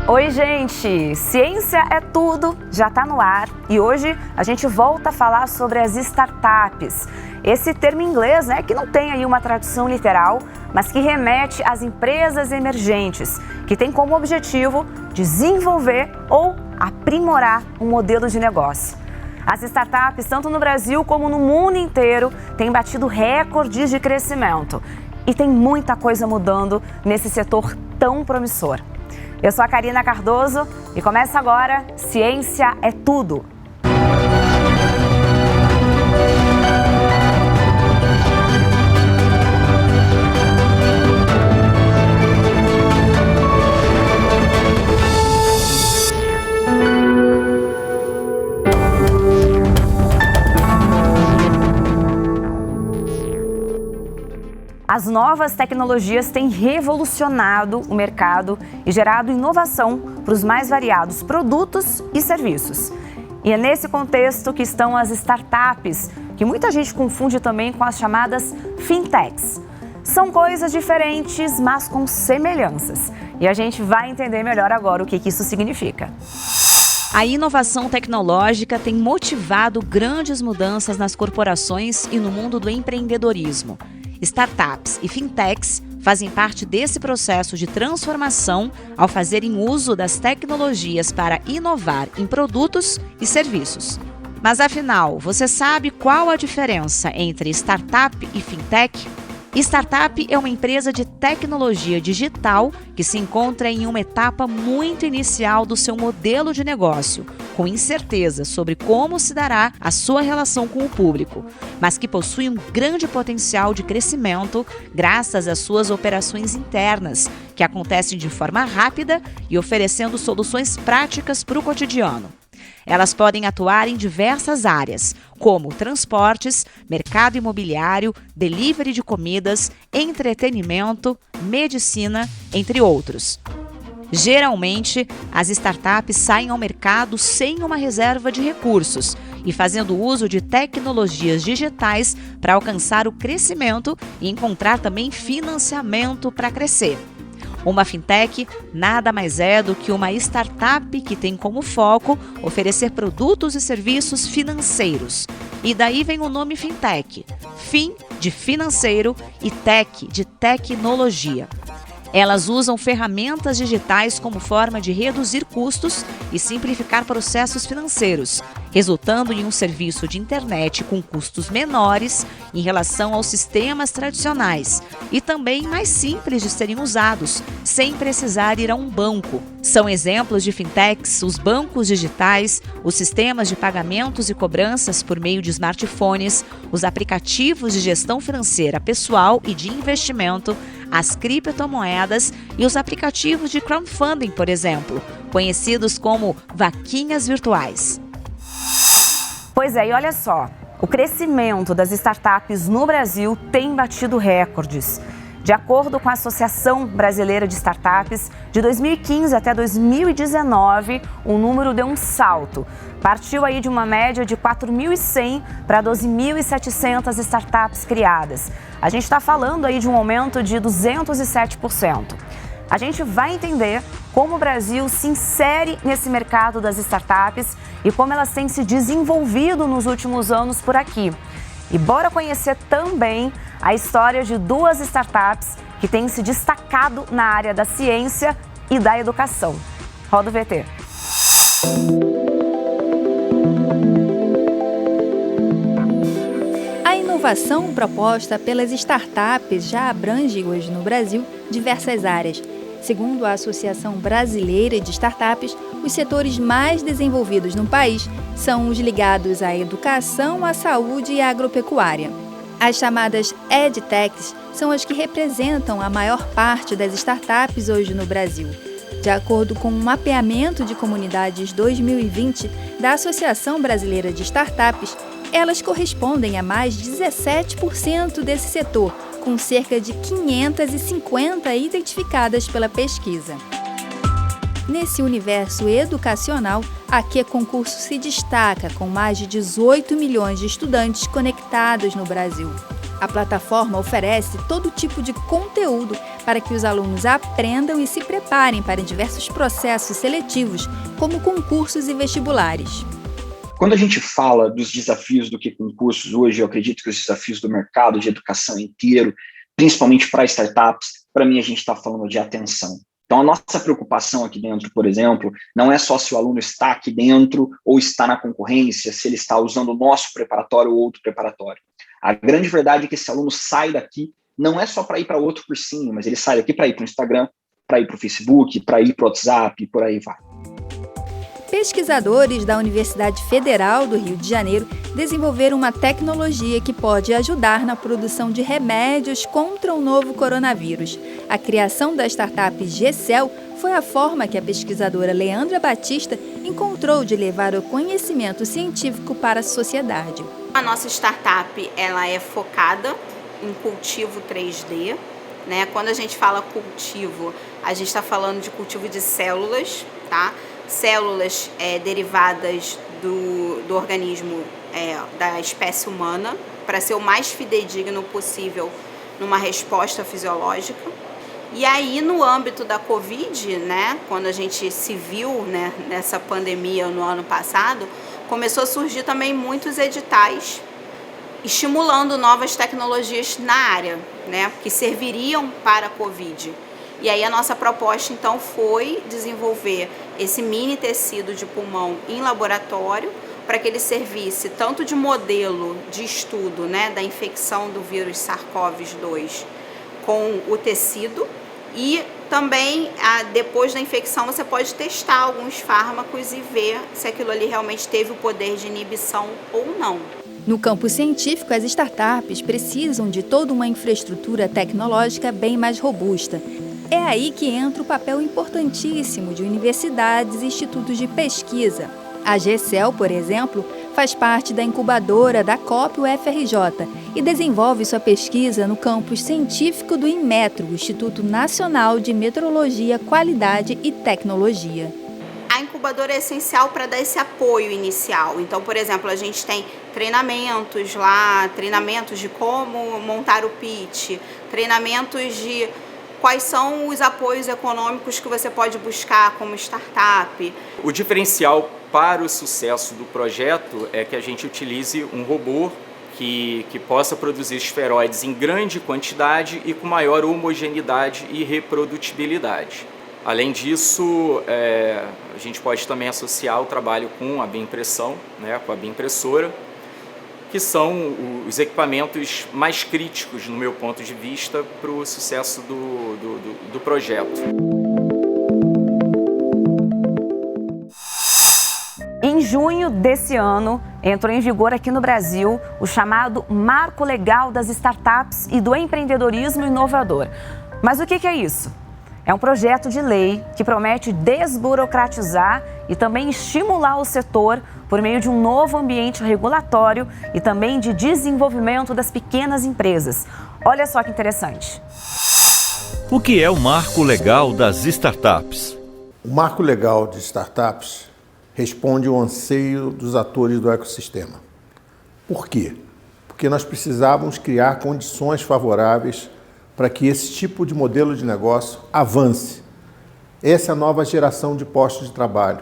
Oi, gente! Ciência é tudo, já está no ar e hoje a gente volta a falar sobre as startups. Esse termo em inglês, que não tem aí uma tradução literal, mas que remete às empresas emergentes, que tem como objetivo desenvolver ou aprimorar um modelo de negócio. As startups, tanto no Brasil como no mundo inteiro, têm batido recordes de crescimento e tem muita coisa mudando nesse setor tão promissor. Eu sou a Karina Cardoso e começa agora Ciência é Tudo. As novas tecnologias têm revolucionado o mercado e gerado inovação para os mais variados produtos e serviços. E é nesse contexto que estão as startups, que muita gente confunde também com as chamadas fintechs. São coisas diferentes, mas com semelhanças. E a gente vai entender melhor agora o que isso significa. A inovação tecnológica tem motivado grandes mudanças nas corporações e no mundo do empreendedorismo. Startups e fintechs fazem parte desse processo de transformação ao fazerem uso das tecnologias para inovar em produtos e serviços. Mas afinal, você sabe qual a diferença entre startup e fintech? Startup é uma empresa de tecnologia digital que se encontra em uma etapa muito inicial do seu modelo de negócio, com incerteza sobre como se dará a sua relação com o público, mas que possui um grande potencial de crescimento graças às suas operações internas, que acontecem de forma rápida e oferecendo soluções práticas para o cotidiano. Elas podem atuar em diversas áreas, como transportes, mercado imobiliário, delivery de comidas, entretenimento, medicina, entre outros. Geralmente, as startups saem ao mercado sem uma reserva de recursos e fazendo uso de tecnologias digitais para alcançar o crescimento e encontrar também financiamento para crescer. Uma fintech nada mais é do que uma startup que tem como foco oferecer produtos e serviços financeiros. E daí vem o nome fintech, fin de financeiro e tech de tecnologia. Elas usam ferramentas digitais como forma de reduzir custos e simplificar processos financeiros, resultando em um serviço de internet com custos menores em relação aos sistemas tradicionais e também mais simples de serem usados, sem precisar ir a um banco. São exemplos de fintechs os bancos digitais, os sistemas de pagamentos e cobranças por meio de smartphones, os aplicativos de gestão financeira pessoal e de investimento, as criptomoedas e os aplicativos de crowdfunding, por exemplo, conhecidos como vaquinhas virtuais. Pois é, e olha só, o crescimento das startups no Brasil tem batido recordes. De acordo com a Associação Brasileira de Startups, de 2015 até 2019, o número deu um salto. Partiu aí de uma média de 4.100 para 12.700 startups criadas. A gente está falando aí de um aumento de 207%. A gente vai entender como o Brasil se insere nesse mercado das startups e como elas têm se desenvolvido nos últimos anos por aqui. E bora conhecer também a história de duas startups que têm se destacado na área da ciência e da educação. Roda o VT. A inovação proposta pelas startups já abrange hoje no Brasil diversas áreas. Segundo a Associação Brasileira de Startups, os setores mais desenvolvidos no país são os ligados à educação, à saúde e à agropecuária. As chamadas EdTechs são as que representam a maior parte das startups hoje no Brasil. De acordo com um mapeamento de comunidades 2020 da Associação Brasileira de Startups, elas correspondem a mais de 17% desse setor, com cerca de 550 identificadas pela pesquisa. Nesse universo educacional, a Que Concurso se destaca com mais de 18 milhões de estudantes conectados no Brasil. A plataforma oferece todo tipo de conteúdo para que os alunos aprendam e se preparem para diversos processos seletivos, como concursos e vestibulares. Quando a gente fala dos desafios do Que Concursos hoje, eu acredito que os desafios do mercado de educação inteiro, principalmente para startups, para mim a gente está falando de atenção. Então, a nossa preocupação aqui dentro, por exemplo, não é só se o aluno está aqui dentro ou está na concorrência, se ele está usando o nosso preparatório ou outro preparatório. A grande verdade é que esse aluno sai daqui, não é só para ir para outro cursinho, mas ele sai daqui para ir para o Instagram, para ir para o Facebook, para ir para o WhatsApp, e por aí vai. Pesquisadores da Universidade Federal do Rio de Janeiro desenvolveram uma tecnologia que pode ajudar na produção de remédios contra o novo coronavírus. A criação da startup GCell foi a forma que a pesquisadora Leandra Batista encontrou de levar o conhecimento científico para a sociedade. A nossa startup ela é focada em cultivo 3D. Quando a gente fala cultivo, a gente está falando de cultivo de células, tá? Células derivadas do organismo da espécie humana, para ser o mais fidedigno possível numa resposta fisiológica. E aí, no âmbito da Covid, quando a gente se viu nessa pandemia no ano passado, começou a surgir também muitos editais estimulando novas tecnologias na área, que serviriam para a Covid. E aí a nossa proposta, então, foi desenvolver esse mini tecido de pulmão em laboratório para que ele servisse tanto de modelo de estudo da infecção do vírus SARS-CoV-2 com o tecido e também, depois da infecção, você pode testar alguns fármacos e ver se aquilo ali realmente teve o poder de inibição ou não. No campo científico, as startups precisam de toda uma infraestrutura tecnológica bem mais robusta. É aí que entra o papel importantíssimo de universidades e institutos de pesquisa. A GCell, por exemplo, faz parte da incubadora da COP UFRJ e desenvolve sua pesquisa no campus científico do Inmetro, Instituto Nacional de Metrologia, Qualidade e Tecnologia. A incubadora é essencial para dar esse apoio inicial. Então, por exemplo, a gente tem treinamentos lá, treinamentos de como montar o pitch, treinamentos de quais são os apoios econômicos que você pode buscar como startup. O diferencial para o sucesso do projeto é que a gente utilize um robô que possa produzir esferoides em grande quantidade e com maior homogeneidade e reprodutibilidade. Além disso, a gente pode também associar o trabalho com a bioimpressão, com a bioimpressora, que são os equipamentos mais críticos, no meu ponto de vista, para o sucesso do projeto. Em junho desse ano, entrou em vigor aqui no Brasil o chamado Marco Legal das Startups e do Empreendedorismo Inovador. Mas o que é isso? É um projeto de lei que promete desburocratizar e também estimular o setor por meio de um novo ambiente regulatório e também de desenvolvimento das pequenas empresas. Olha só que interessante. O que é o Marco Legal das Startups? O Marco Legal de Startups responde ao anseio dos atores do ecossistema. Por quê? Porque nós precisávamos criar condições favoráveis para que esse tipo de modelo de negócio avance. Essa é a nova geração de postos de trabalho.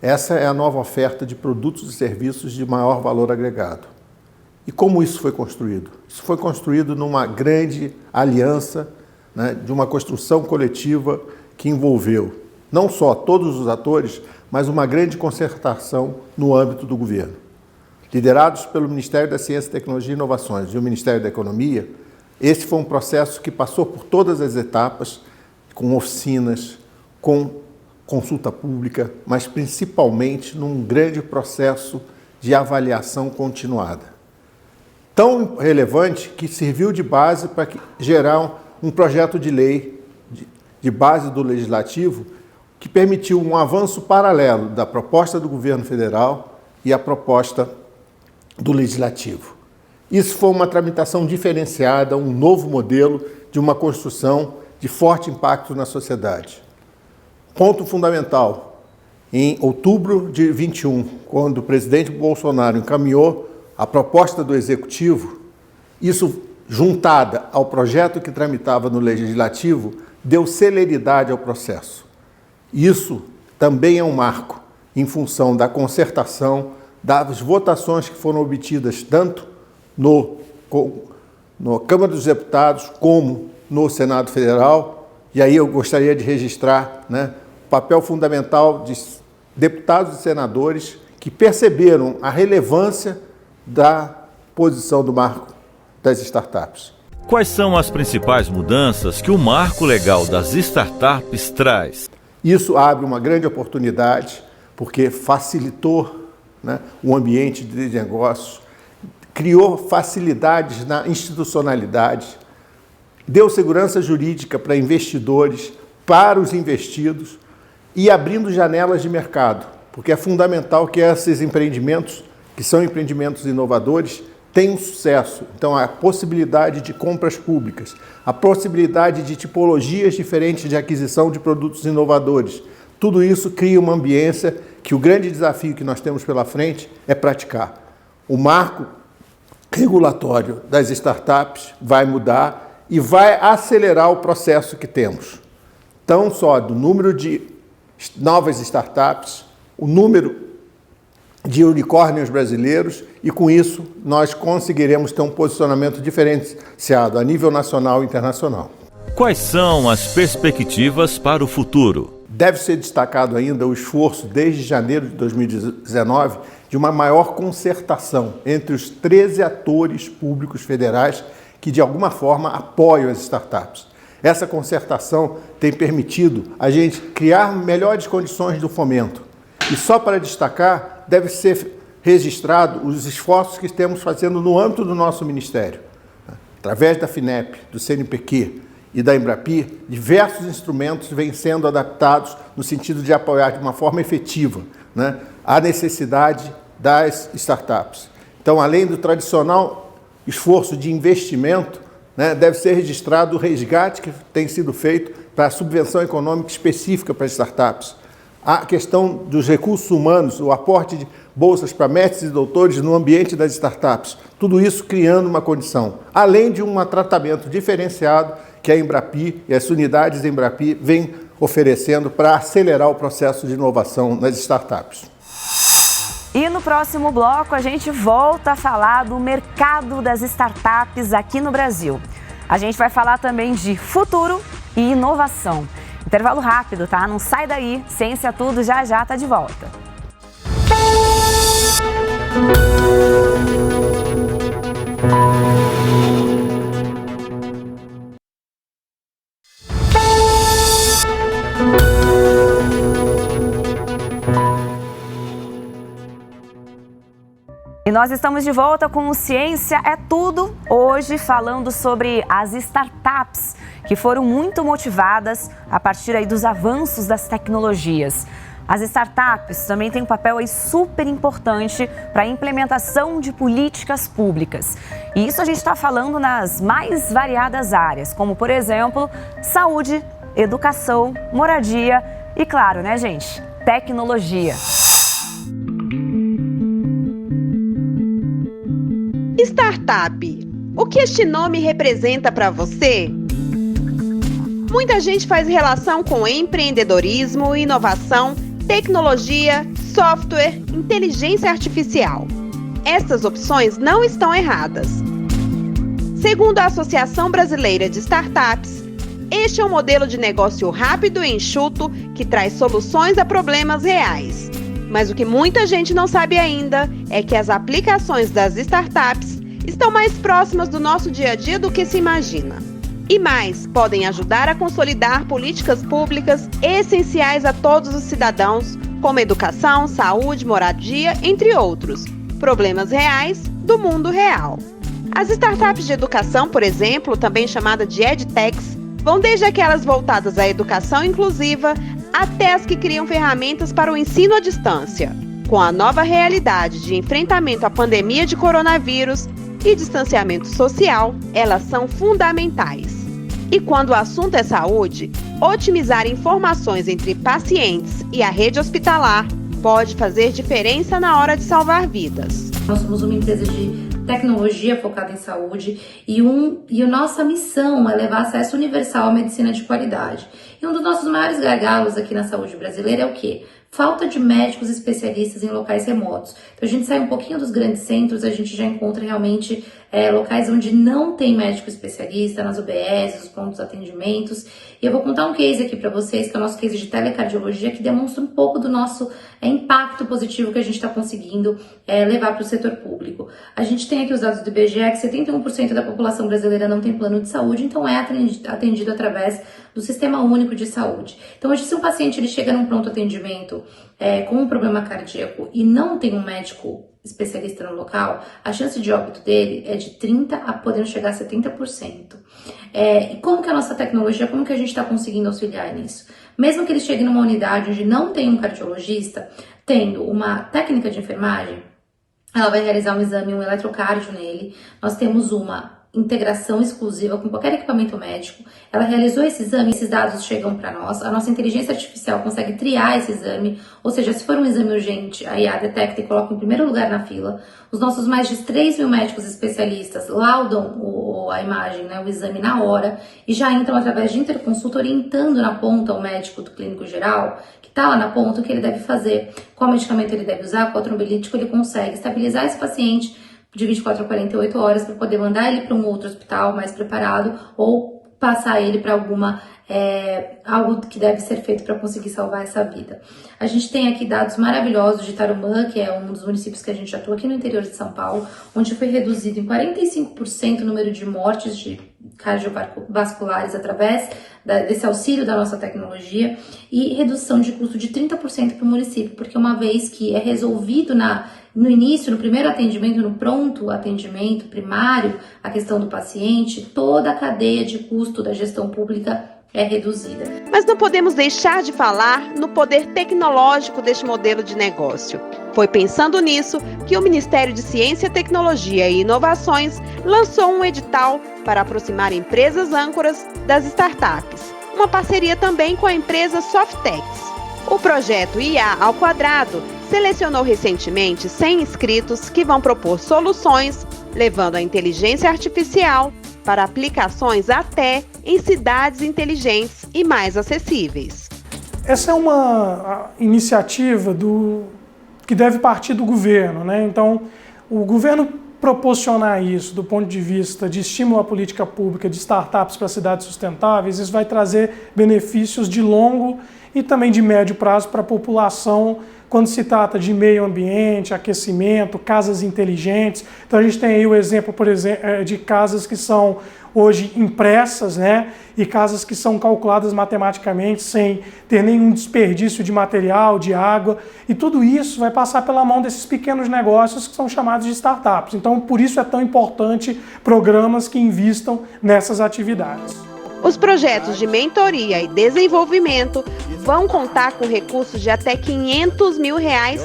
Essa é a nova oferta de produtos e serviços de maior valor agregado. E como isso foi construído? Isso foi construído numa grande aliança, de uma construção coletiva que envolveu não só todos os atores, mas uma grande concertação no âmbito do governo. Liderados pelo Ministério da Ciência, Tecnologia e Inovações e o Ministério da Economia, esse foi um processo que passou por todas as etapas, com oficinas, com consulta pública, mas principalmente num grande processo de avaliação continuada. Tão relevante que serviu de base para gerar um projeto de lei de base do Legislativo que permitiu um avanço paralelo da proposta do governo federal e a proposta do Legislativo. Isso foi uma tramitação diferenciada, um novo modelo de uma construção de forte impacto na sociedade. Ponto fundamental, em outubro de 21, quando o presidente Bolsonaro encaminhou a proposta do Executivo, isso, juntada ao projeto que tramitava no Legislativo, deu celeridade ao processo. Isso também é um marco em função da concertação, das votações que foram obtidas tanto na Câmara dos Deputados como no Senado Federal. E aí eu gostaria de registrar, o papel fundamental de deputados e senadores que perceberam a relevância da posição do marco das startups. Quais são as principais mudanças que o marco legal das startups traz? Isso abre uma grande oportunidade, porque facilitou o ambiente de negócios, criou facilidades na institucionalidade, deu segurança jurídica para investidores, para os investidos e abrindo janelas de mercado, porque é fundamental que esses empreendimentos, que são empreendimentos inovadores, tenham sucesso. Então, a possibilidade de compras públicas, a possibilidade de tipologias diferentes de aquisição de produtos inovadores, tudo isso cria uma ambiência que o grande desafio que nós temos pela frente é praticar. O marco regulatório das startups vai mudar e vai acelerar o processo que temos. Tão só do número de novas startups, o número de unicórnios brasileiros, e com isso nós conseguiremos ter um posicionamento diferenciado a nível nacional e internacional. Quais são as perspectivas para o futuro? Deve ser destacado ainda o esforço, desde janeiro de 2019, de uma maior concertação entre os 13 atores públicos federais que, de alguma forma, apoiam as startups. Essa concertação tem permitido a gente criar melhores condições do fomento. E só para destacar, deve ser registrado os esforços que estamos fazendo no âmbito do nosso Ministério. Através da FINEP, do CNPq e da Embrapi, diversos instrumentos vêm sendo adaptados no sentido de apoiar de uma forma efetiva a necessidade das startups. Então, além do tradicional esforço de investimento, deve ser registrado o resgate que tem sido feito para a subvenção econômica específica para as startups. A questão dos recursos humanos, o aporte de bolsas para mestres e doutores no ambiente das startups, tudo isso criando uma condição, além de um tratamento diferenciado que a Embrapi e as unidades da Embrapi vêm oferecendo para acelerar o processo de inovação nas startups. E no próximo bloco a gente volta a falar do mercado das startups aqui no Brasil. A gente vai falar também de futuro e inovação. Intervalo rápido, tá? Não sai daí. Ciência Tudo já tá de volta. E nós estamos de volta com o Ciência é Tudo, hoje falando sobre as startups que foram muito motivadas a partir aí dos avanços das tecnologias. As startups também têm um papel aí super importante para a implementação de políticas públicas. E isso a gente está falando nas mais variadas áreas, como, por exemplo, saúde, educação, moradia e, claro, gente, tecnologia. Startup. O que este nome representa para você? Muita gente faz relação com empreendedorismo, inovação, tecnologia, software, inteligência artificial. Essas opções não estão erradas. Segundo a Associação Brasileira de Startups, este é um modelo de negócio rápido e enxuto que traz soluções a problemas reais. Mas o que muita gente não sabe ainda é que as aplicações das startups estão mais próximas do nosso dia a dia do que se imagina. E mais, podem ajudar a consolidar políticas públicas essenciais a todos os cidadãos, como educação, saúde, moradia, entre outros, problemas reais do mundo real. As startups de educação, por exemplo, também chamadas de edtechs, vão desde aquelas voltadas à educação inclusiva até as que criam ferramentas para o ensino à distância. Com a nova realidade de enfrentamento à pandemia de coronavírus e distanciamento social, elas são fundamentais. E quando o assunto é saúde, Otimizar informações entre pacientes e a rede hospitalar pode fazer diferença na hora de salvar vidas. Nós somos uma empresa de tecnologia focada em saúde e a nossa missão é levar acesso universal à medicina de qualidade. E um dos nossos maiores gargalos aqui na saúde brasileira é o quê? Falta de médicos especialistas em locais remotos. Então a gente sai um pouquinho dos grandes centros, a gente já encontra realmente locais onde não tem médico especialista, nas UBS, os prontos atendimentos. E eu vou contar um case aqui para vocês, que é o nosso case de telecardiologia, que demonstra um pouco do nosso impacto positivo que a gente está conseguindo levar para o setor público. A gente tem aqui os dados do IBGE, que 71% da população brasileira não tem plano de saúde, então é atendido através do Sistema Único de Saúde. Então hoje, se um paciente ele chega num pronto atendimento com um problema cardíaco e não tem um médico especialista no local, a chance de óbito dele é de 30% a podendo chegar a 70%. E como que a nossa tecnologia, como que a gente está conseguindo auxiliar nisso? Mesmo que ele chegue numa unidade onde não tem um cardiologista, tendo uma técnica de enfermagem, ela vai realizar um exame, um eletrocardio nele. Nós temos uma integração exclusiva com qualquer equipamento médico. Ela realizou esse exame, esses dados chegam para nós, a nossa inteligência artificial consegue triar esse exame, ou seja, se for um exame urgente, a IA detecta e coloca em primeiro lugar na fila. Os nossos mais de 3 mil médicos especialistas laudam a imagem, o exame na hora, e já entram através de interconsulta orientando na ponta o médico do clínico geral, que está lá na ponta, o que ele deve fazer, qual medicamento ele deve usar, qual trombelítico ele consegue estabilizar esse paciente de 24 a 48 horas para poder mandar ele para um outro hospital mais preparado ou passar ele para algo que deve ser feito para conseguir salvar essa vida. A gente tem aqui dados maravilhosos de Tarumã, que é um dos municípios que a gente atua aqui no interior de São Paulo, onde foi reduzido em 45% o número de mortes de cardiovasculares através desse auxílio da nossa tecnologia e redução de custo de 30% para o município, porque uma vez que é resolvido no início, no primeiro atendimento, no pronto atendimento primário, a questão do paciente, toda a cadeia de custo da gestão pública é reduzida. Mas não podemos deixar de falar no poder tecnológico deste modelo de negócio. Foi pensando nisso que o Ministério de Ciência, Tecnologia e Inovações lançou um edital para aproximar empresas âncoras das startups. Uma parceria também com a empresa Softex. O projeto IA ao Quadrado selecionou recentemente 100 inscritos que vão propor soluções, levando a inteligência artificial para aplicações até em cidades inteligentes e mais acessíveis. Essa é uma iniciativa que deve partir do governo, né? Então, o governo proporcionar isso do ponto de vista de estímulo à política pública de startups para cidades sustentáveis, isso vai trazer benefícios de longo e também de médio prazo para a população quando se trata de meio ambiente, aquecimento, casas inteligentes. Então a gente tem aí o exemplo, por exemplo, de casas que são hoje impressas, né? E casas que são calculadas matematicamente sem ter nenhum desperdício de material, de água. E tudo isso vai passar pela mão desses pequenos negócios que são chamados de startups. Então por isso é tão importante programas que invistam nessas atividades. Os projetos de mentoria e desenvolvimento vão contar com recursos de até R$500 mil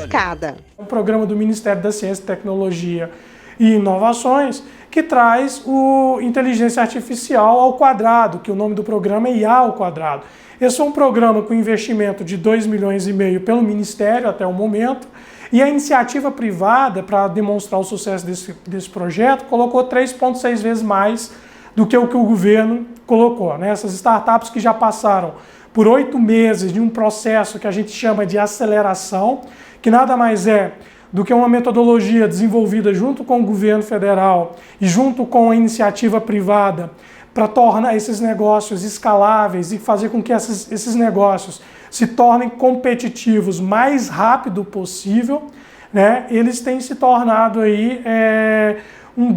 cada. Um programa do Ministério da Ciência, Tecnologia e Inovações que traz o Inteligência Artificial ao Quadrado, que o nome do programa é IA ao Quadrado. Esse é um programa com investimento de R$2,5 milhões pelo Ministério até o momento, e a iniciativa privada, para demonstrar o sucesso desse projeto, colocou 3,6 vezes mais do que o governo colocou, né? Essas startups que já passaram por 8 meses de um processo que a gente chama de aceleração, que nada mais é do que uma metodologia desenvolvida junto com o governo federal e junto com a iniciativa privada para tornar esses negócios escaláveis e fazer com que esses negócios se tornem competitivos mais rápido possível, né? Eles têm se tornado aí uma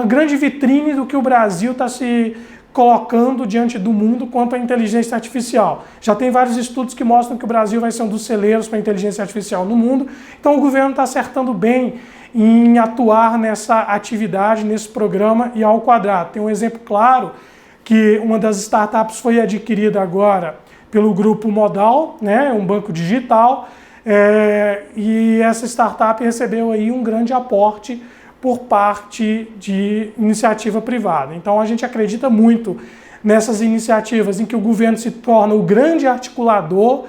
grande vitrine do que o Brasil está se colocando diante do mundo quanto à inteligência artificial. Já tem vários estudos que mostram que o Brasil vai ser um dos celeiros para a inteligência artificial no mundo, então o governo está acertando bem em atuar nessa atividade, nesse programa IA ao Quadrado. Tem um exemplo claro que uma das startups foi adquirida agora pelo Grupo Modal, né, um banco digital, e essa startup recebeu aí um grande aporte por parte de iniciativa privada. Então a gente acredita muito nessas iniciativas em que o governo se torna o grande articulador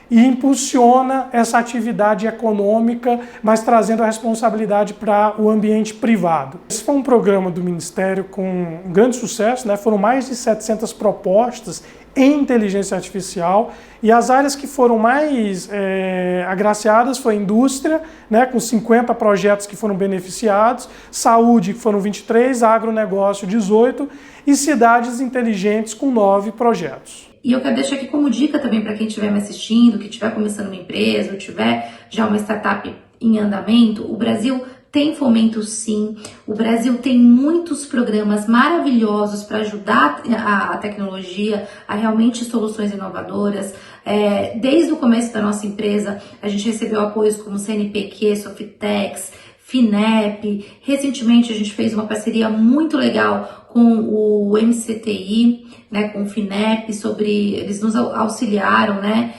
e impulsiona essa atividade econômica, mas trazendo a responsabilidade para o ambiente privado. Esse foi um programa do Ministério com um grande sucesso, né? Foram mais de 700 propostas em inteligência artificial, e as áreas que foram mais agraciadas foi a indústria, né, com 50 projetos que foram beneficiados, saúde, que foram 23, agronegócio, 18, e cidades inteligentes, com 9 projetos. E eu quero deixar aqui como dica também para quem estiver me assistindo, que estiver começando uma empresa, ou tiver já uma startup em andamento, o Brasil tem fomento sim, o Brasil tem muitos programas maravilhosos para ajudar a tecnologia a realmente soluções inovadoras. Desde o começo da nossa empresa, a gente recebeu apoios como CNPq, Softex, FINEP. Recentemente a gente fez uma parceria muito legal com o MCTI, né, com o FINEP, eles nos auxiliaram, né,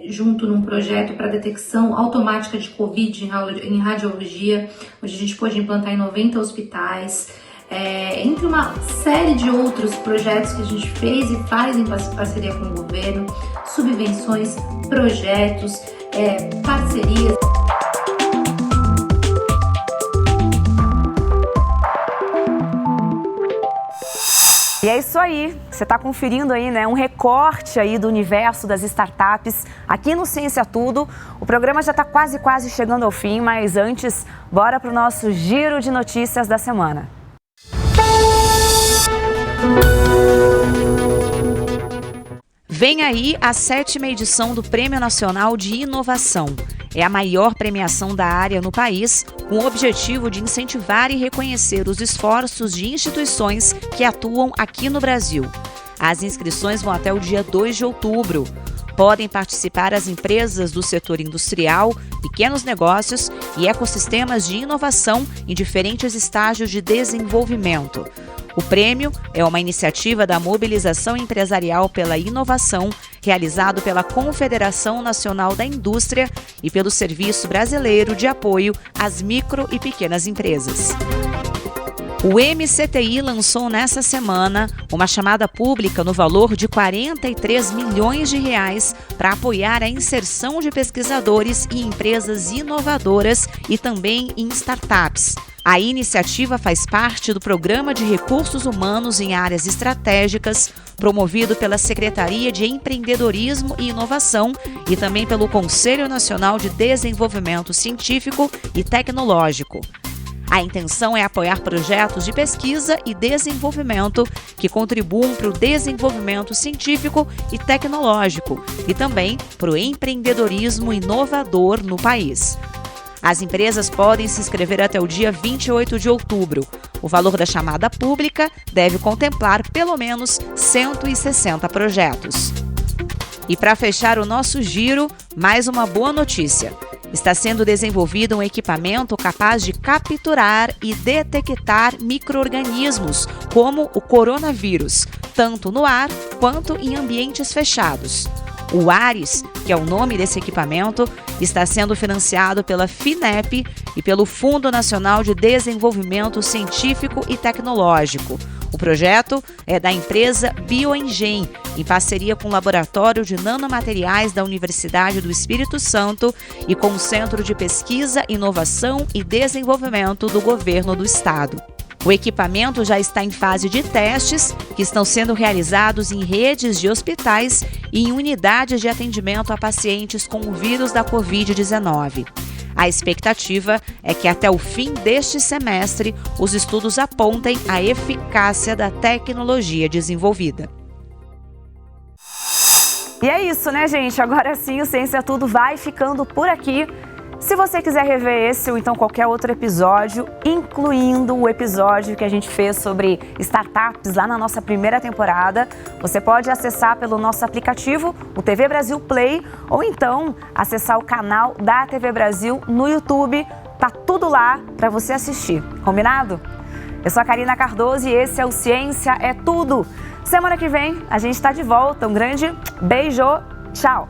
junto num projeto para detecção automática de Covid em radiologia, onde a gente pôde implantar em 90 hospitais, entre uma série de outros projetos que a gente fez e faz em parceria com o governo, subvenções, projetos, parcerias. E é isso aí, você está conferindo aí, né, um recorte aí do universo das startups aqui no Ciência Tudo. O programa já está quase chegando ao fim, mas antes, bora para o nosso giro de notícias da semana. Vem aí a 7ª edição do Prêmio Nacional de Inovação. É a maior premiação da área no país, com o objetivo de incentivar e reconhecer os esforços de instituições que atuam aqui no Brasil. As inscrições vão até o dia 2 de outubro. Podem participar as empresas do setor industrial, pequenos negócios e ecossistemas de inovação em diferentes estágios de desenvolvimento. O prêmio é uma iniciativa da Mobilização Empresarial pela Inovação, realizado pela Confederação Nacional da Indústria e pelo Serviço Brasileiro de Apoio às Micro e Pequenas Empresas. O MCTI lançou nessa semana uma chamada pública no valor de R$43 milhões para apoiar a inserção de pesquisadores e empresas inovadoras e também em startups. A iniciativa faz parte do Programa de Recursos Humanos em Áreas Estratégicas, promovido pela Secretaria de Empreendedorismo e Inovação e também pelo Conselho Nacional de Desenvolvimento Científico e Tecnológico. A intenção é apoiar projetos de pesquisa e desenvolvimento que contribuam para o desenvolvimento científico e tecnológico e também para o empreendedorismo inovador no país. As empresas podem se inscrever até o dia 28 de outubro. O valor da chamada pública deve contemplar pelo menos 160 projetos. E para fechar o nosso giro, mais uma boa notícia. Está sendo desenvolvido um equipamento capaz de capturar e detectar micro-organismos, como o coronavírus, tanto no ar quanto em ambientes fechados. O ARES, que é o nome desse equipamento, está sendo financiado pela FINEP e pelo Fundo Nacional de Desenvolvimento Científico e Tecnológico. O projeto é da empresa BioEngen, em parceria com o Laboratório de Nanomateriais da Universidade do Espírito Santo e com o Centro de Pesquisa, Inovação e Desenvolvimento do Governo do Estado. O equipamento já está em fase de testes, que estão sendo realizados em redes de hospitais e em unidades de atendimento a pacientes com o vírus da Covid-19. A expectativa é que até o fim deste semestre, os estudos apontem a eficácia da tecnologia desenvolvida. E é isso, né, gente? Agora sim, o Ciência Tudo vai ficando por aqui. Se você quiser rever esse ou então qualquer outro episódio, incluindo o episódio que a gente fez sobre startups lá na nossa primeira temporada, você pode acessar pelo nosso aplicativo, o TV Brasil Play, ou então acessar o canal da TV Brasil no YouTube. Tá tudo lá para você assistir, combinado? Eu sou a Karina Cardoso e esse é o Ciência é Tudo. Semana que vem a gente está de volta. Um grande beijo, tchau!